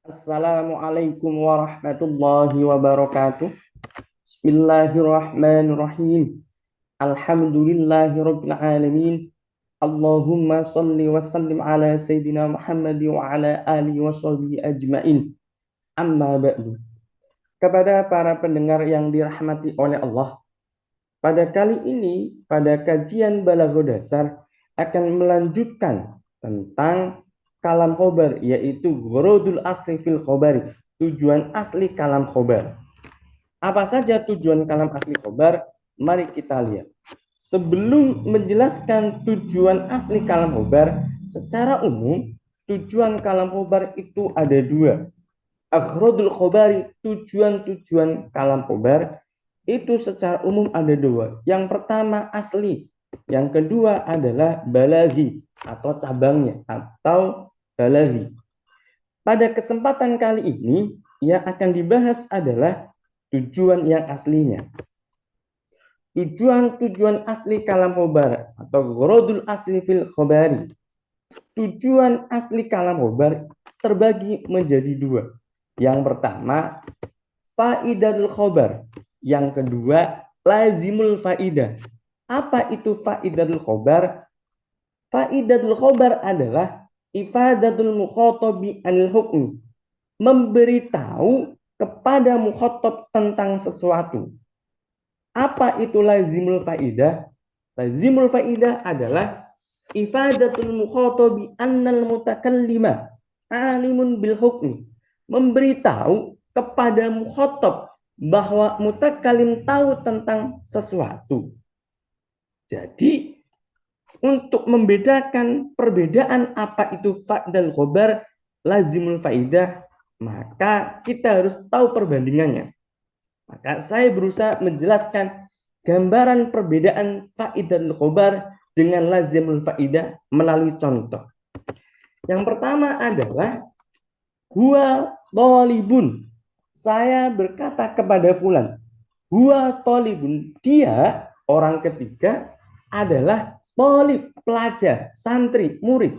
Assalamualaikum warahmatullahi wabarakatuh. Bismillahirrahmanirrahim. Alhamdulillahirabbil alamin. Allahumma shalli wa sallim ala sayyidina Muhammad wa ala alihi wa sahbihi ajmain. Amma ba'du. Kepada para pendengar yang dirahmati oleh Allah, pada kali ini pada kajian Balaghah Dasar akan melanjutkan tentang kalam khobar, yaitu gharadul asli fil khobari, tujuan asli kalam khobar. Apa saja tujuan kalam asli khobar? Mari kita lihat. Sebelum menjelaskan tujuan asli kalam khobar, secara umum tujuan kalam khobar itu ada dua. Aghradul khobari, tujuan-tujuan kalam khobar itu secara umum ada dua. Yang pertama asli, yang kedua adalah balaghi atau cabangnya atau balaghi. Pada kesempatan kali ini yang akan dibahas adalah tujuan yang aslinya. Tujuan-tujuan asli kalam khobar atau gharadul asli fil khobari. Tujuan asli kalam khobar terbagi menjadi dua. Yang pertama, faidatul khobar. Yang kedua, lazimul faidah. Apa itu faidatul khobar? Faidatul khobar adalah ifadatul mukhatabi anil hukmi. Memberitahu kepada mukhatab tentang sesuatu. Apa itu lazimul faidah? Lazimul faidah adalah ifadatul mukhatabi annal mutakallima alimun bil hukmi. Memberitahu kepada mukhatab bahwa mutakallim tahu tentang sesuatu. Jadi untuk membedakan perbedaan apa itu fa'dal khobar, lazimul faidah, maka kita harus tahu perbandingannya. Maka saya berusaha menjelaskan gambaran perbedaan fa'idal khobar dengan lazimul faidah melalui contoh. Yang pertama adalah huwa thalibun. Saya berkata kepada fulan, huwa thalibun, dia orang ketiga adalah thalib, pelajar, santri, murid.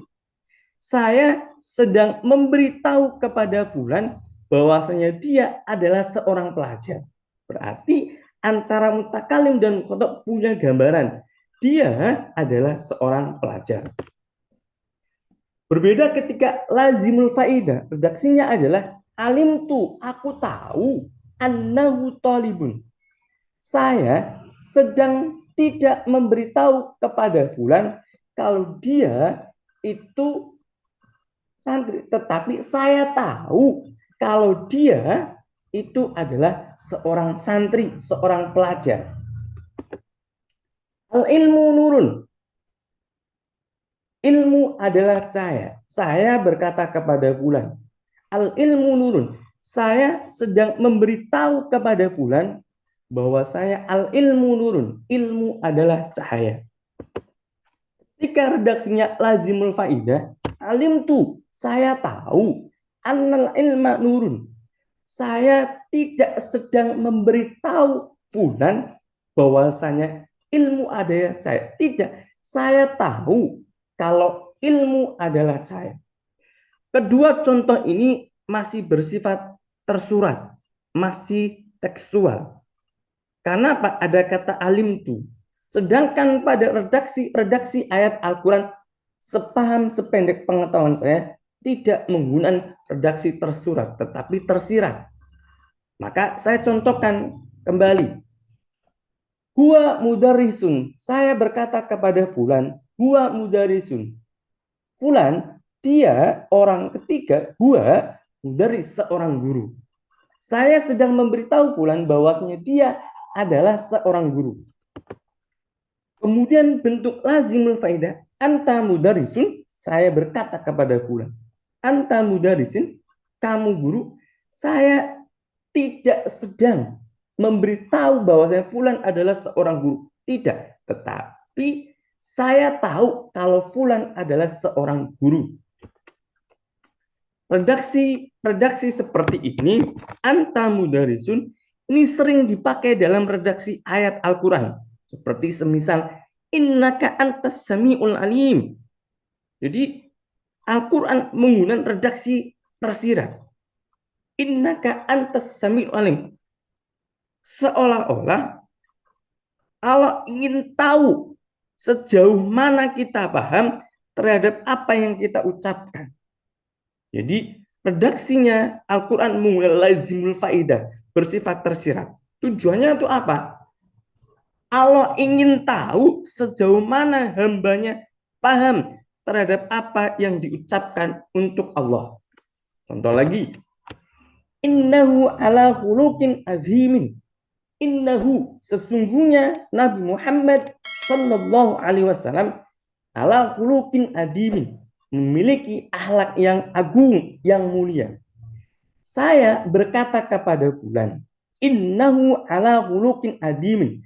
Saya sedang memberitahu kepada fulan bahwasanya dia adalah seorang pelajar. Berarti antara mutakalim dan mukhatab punya gambaran. Dia adalah seorang pelajar. Berbeda ketika lazimul faidah. Redaksinya adalah alimtu, aku tahu, annahu talibun. Saya sedang tidak memberitahu kepada fulan kalau dia itu santri, tetapi saya tahu kalau dia itu adalah seorang santri, seorang pelajar. Al ilmu nurun. Ilmu adalah cahaya. Saya berkata kepada fulan, al ilmu nurun. Saya sedang memberitahu kepada fulan bahwa saya al ilmu nurun. Ilmu adalah cahaya. Ketika redaksinya lazimul faidah, alim tu, saya tahu, annal ilma nurun. Saya tidak sedang memberitahu fulan bahwasanya ilmu adalah cahaya. Tidak, saya tahu kalau ilmu adalah cahaya. Kedua contoh ini masih bersifat tersurat, masih tekstual. Karena apa? Ada kata alim tu. Sedangkan pada redaksi ayat Al-Quran, sepaham sependek pengetahuan saya, tidak menggunakan redaksi tersurat, tetapi tersirat. Maka saya contohkan kembali. Huwa mudarrisun. Saya berkata kepada fulan, huwa mudarrisun. Fulan, dia orang ketiga, huwa mudarris, seorang guru. Saya sedang memberitahu fulan bahwasanya dia adalah seorang guru. Kemudian bentuk lazimul faidah, anta mudarrisun, saya berkata kepada fulan, anta mudarrisin, kamu guru. Saya tidak sedang memberitahu bahwasanya fulan adalah seorang guru, tidak, tetapi saya tahu kalau fulan adalah seorang guru. Redaksi seperti ini, anta mudarrisun, ini sering dipakai dalam redaksi ayat Al-Quran. Seperti semisal, innaka antas sami'ul alim. Jadi, Al-Quran menggunakan redaksi tersirat. innaka antas samiul alim. Seolah-olah Allah ingin tahu sejauh mana kita paham terhadap apa yang kita ucapkan. Jadi redaksinya Al-Quran lazimul faidah, bersifat tersirat. Tujuannya itu apa? Allah ingin tahu sejauh mana hambanya paham terhadap apa yang diucapkan untuk Allah. Contoh lagi, innahu ala khuluqin azimin. Innahu, sesungguhnya Nabi Muhammad sallallahu alaihi wasallam ala khuluqin azimin, memiliki akhlak yang agung, yang mulia. Saya berkata kepada fulan, innahu ala khuluqin azimin.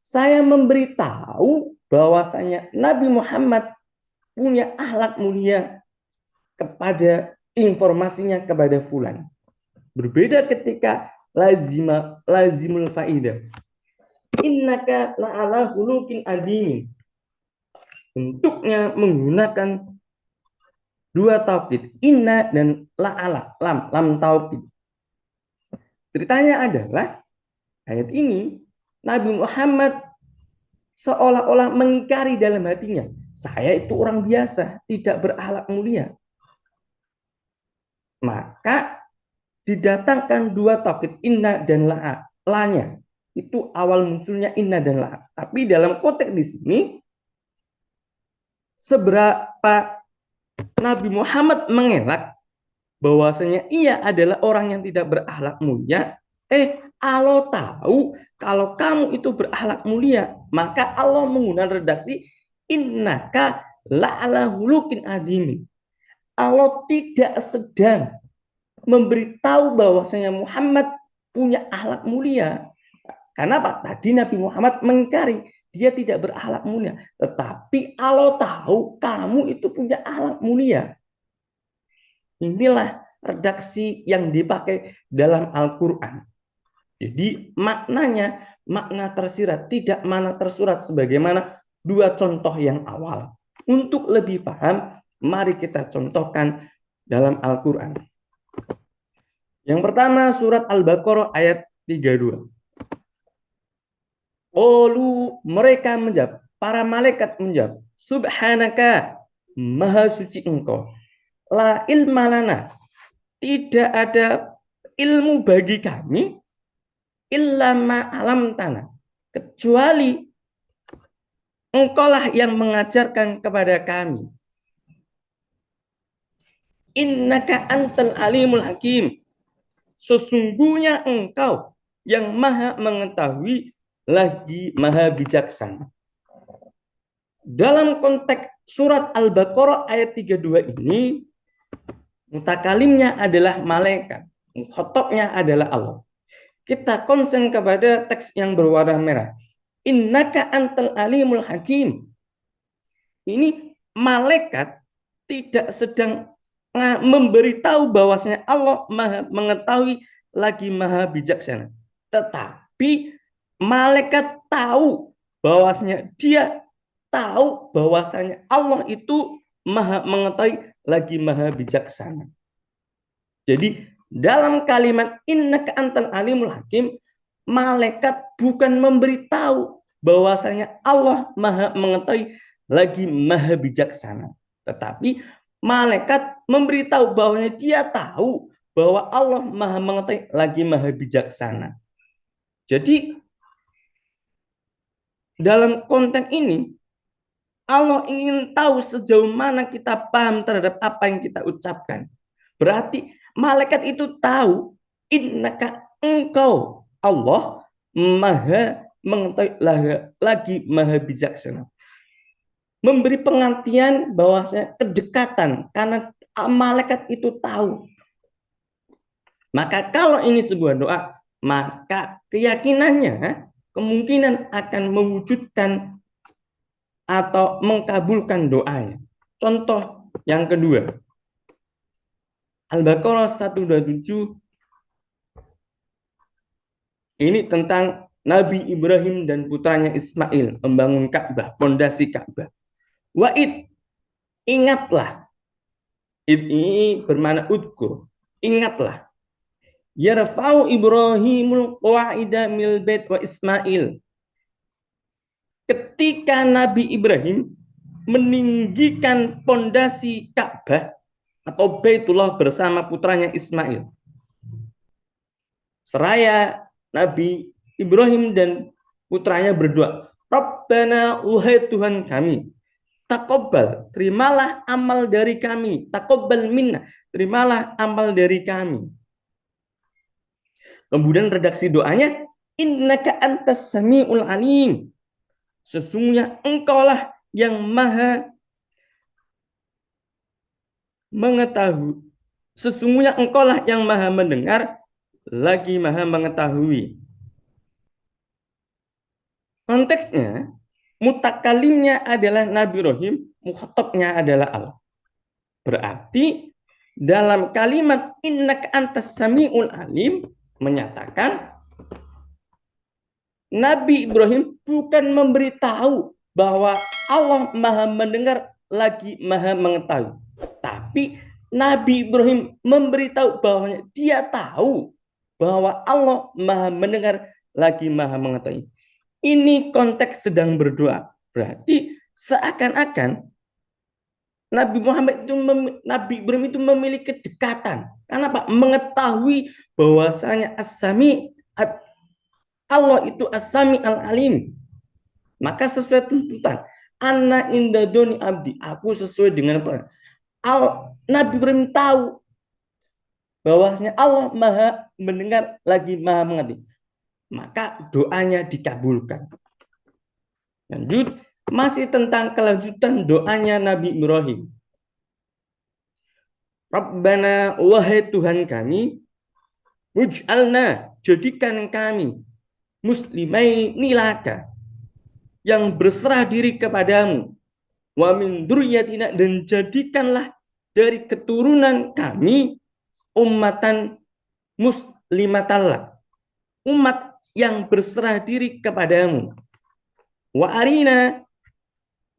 Saya memberitahu bahwasanya Nabi Muhammad punya akhlak mulia kepada informasinya kepada fulan. Berbeda ketika lazimul faidah. Innaka la'ala khuluqin azimin. Bentuknya menggunakan dua taukid, inna dan la'ala, lam taukid. Ceritanya adalah ayat ini Nabi Muhammad seolah-olah mengingkari dalam hatinya, saya itu orang biasa, tidak berakhlak mulia. Maka didatangkan dua taukid, inna dan la-nya. Itu awal munculnya inna dan la. Tapi dalam konteks di sini, seberapa Nabi Muhammad mengelak bahwasanya ia adalah orang yang tidak berakhlak mulia, Allah tahu kalau kamu itu berakhlak mulia, maka Allah menggunakan redaksi innaka la'ala hulukin adimin. Allah tidak sedang memberitahu bahwasanya Muhammad punya akhlak mulia. Karena apa? Tadi Nabi Muhammad mengingkari dia tidak berakhlak mulia, tetapi Allah tahu kamu itu punya akhlak mulia. Inilah redaksi yang dipakai dalam Al-Quran. Jadi maknanya makna tersirat, tidak makna tersurat sebagaimana dua contoh yang awal. Untuk lebih paham, mari kita contohkan dalam Al-Quran. Yang pertama surat Al-Baqarah ayat 32. Qalu, mereka menjawab, para malaikat menjawab, subhanaka, maha suci engkau, la ilma lana, tidak ada ilmu bagi kami, illa ma alam tanah, kecuali engkaulah yang mengajarkan kepada kami. Innaka antal alimul hakim, sesungguhnya engkau yang maha mengetahui lagi maha bijaksana. Dalam konteks surat Al-Baqarah ayat 32 ini, mutakalimnya adalah malaikat, khotobnya adalah Allah. Kita konsen kepada teks yang berwarna merah. Innaka antal alimul hakim. Ini malaikat tidak sedang memberitahu bahwasanya Allah maha mengetahui lagi maha bijaksana. Tetapi malaikat tahu bahwasanya dia tahu bahwasanya Allah itu maha mengetahui lagi maha bijaksana. Jadi dalam kalimat innaka antal alimul hakim, malaikat bukan memberitahu bahwasanya Allah maha mengetahui lagi maha bijaksana, tetapi malaikat memberitahu bahwasanya dia tahu bahwa Allah maha mengetahui lagi maha bijaksana. Jadi dalam konteks ini Allah ingin tahu sejauh mana kita paham terhadap apa yang kita ucapkan. Berarti malaikat itu tahu innaka engkau Allah maha mengetahui lagi maha bijaksana. Memberi pengertian bahwasanya kedekatan karena malaikat itu tahu. Maka kalau ini sebuah doa, maka keyakinannya kemungkinan akan mewujudkan atau mengkabulkan doanya. Contoh yang kedua, Al-Baqarah 127, ini tentang Nabi Ibrahim dan putranya Ismail membangun Ka'bah, fondasi Ka'bah. Wa'id, ingatlah. Ini bermakna udkur, ingatlah. yarfa'u Ibrahimul qawaida mil bait wa Ismail. Ketika Nabi Ibrahim meninggikan pondasi Ka'bah atau Baitullah bersama putranya Ismail. Seraya Nabi Ibrahim dan putranya berdoa, Rabbana, wahai Tuhan kami, taqabbal, terimalah amal dari kami, taqabbal minna, terimalah amal dari kami. Kemudian redaksi doanya, innaka antas samiul alim. Sesungguhnya engkaulah yang maha mengetahui. Sesungguhnya engkaulah yang maha mendengar, lagi maha mengetahui. Konteksnya, mutakalimnya adalah Nabi Ibrahim, mukhatabnya adalah Allah. Berarti dalam kalimat innaka antas samiul alim menyatakan Nabi Ibrahim bukan memberitahu bahwa Allah maha mendengar lagi maha mengetahui. Tapi Nabi Ibrahim memberitahu bahwa dia tahu bahwa Allah maha mendengar lagi maha mengetahui. Ini konteks sedang berdoa. Berarti seakan-akan Nabi Ibrahim itu memiliki kedekatan. Karena Pak mengetahui bahwasanya as-sami Allah itu as-sami al-alim. Maka sesuai tuntutan, Ana indadoni abdi, aku sesuai dengan Nabi Ibrahim tahu bahwasanya Allah maha mendengar lagi maha mengerti. Maka doanya dikabulkan. Lanjut, masih tentang kelanjutan doanya Nabi Ibrahim. Rabbana, wahai Tuhan kami, wuj'alna, jadikan kami muslimaini laka, yang berserah diri kepadamu, wa min dzurriyyatina, dan jadikanlah dari keturunan kami ummatan muslimatan, umat yang berserah diri kepadamu, wa arina,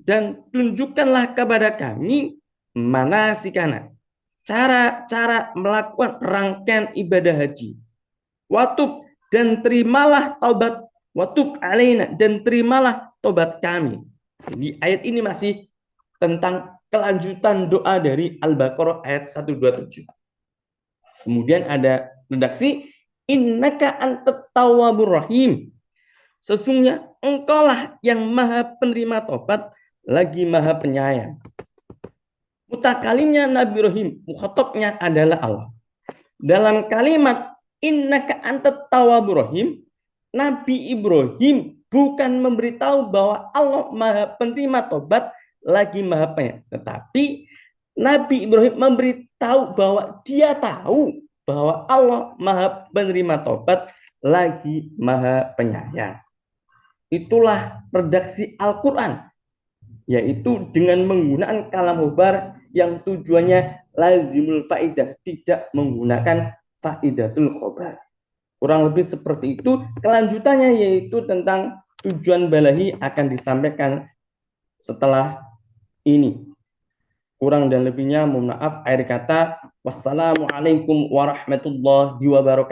dan tunjukkanlah kepada kami manasikana, cara-cara melakukan rangkaian ibadah haji, watub, dan terimalah taubat, watub alaina, dan terimalah taubat kami. Jadi ayat ini masih tentang kelanjutan doa dari Al-Baqarah ayat 127. Kemudian ada redaksi, innaka antat tawwabur rahim. Sesungguhnya engkaulah yang maha penerima taubat lagi maha penyayang. Mutakalimnya Nabi Ibrahim, mukhatabnya adalah Allah. Dalam kalimat innaka antat tawwabur rahim, Nabi Ibrahim bukan memberitahu bahwa Allah maha penerima taubat lagi maha penyayang, tetapi Nabi Ibrahim memberitahu bahwa dia tahu bahwa Allah maha penerima taubat lagi maha penyayang. Itulah redaksi Al-Quran, yaitu dengan menggunakan kalam mubar yang tujuannya lazimul faidah, tidak menggunakan faidatul khobar. Kurang lebih seperti itu. Kelanjutannya yaitu tentang tujuan balahi akan disampaikan setelah ini. Kurang dan lebihnya mohon maaf. Akhir kata, wassalamualaikum warahmatullahi wabarakatuh.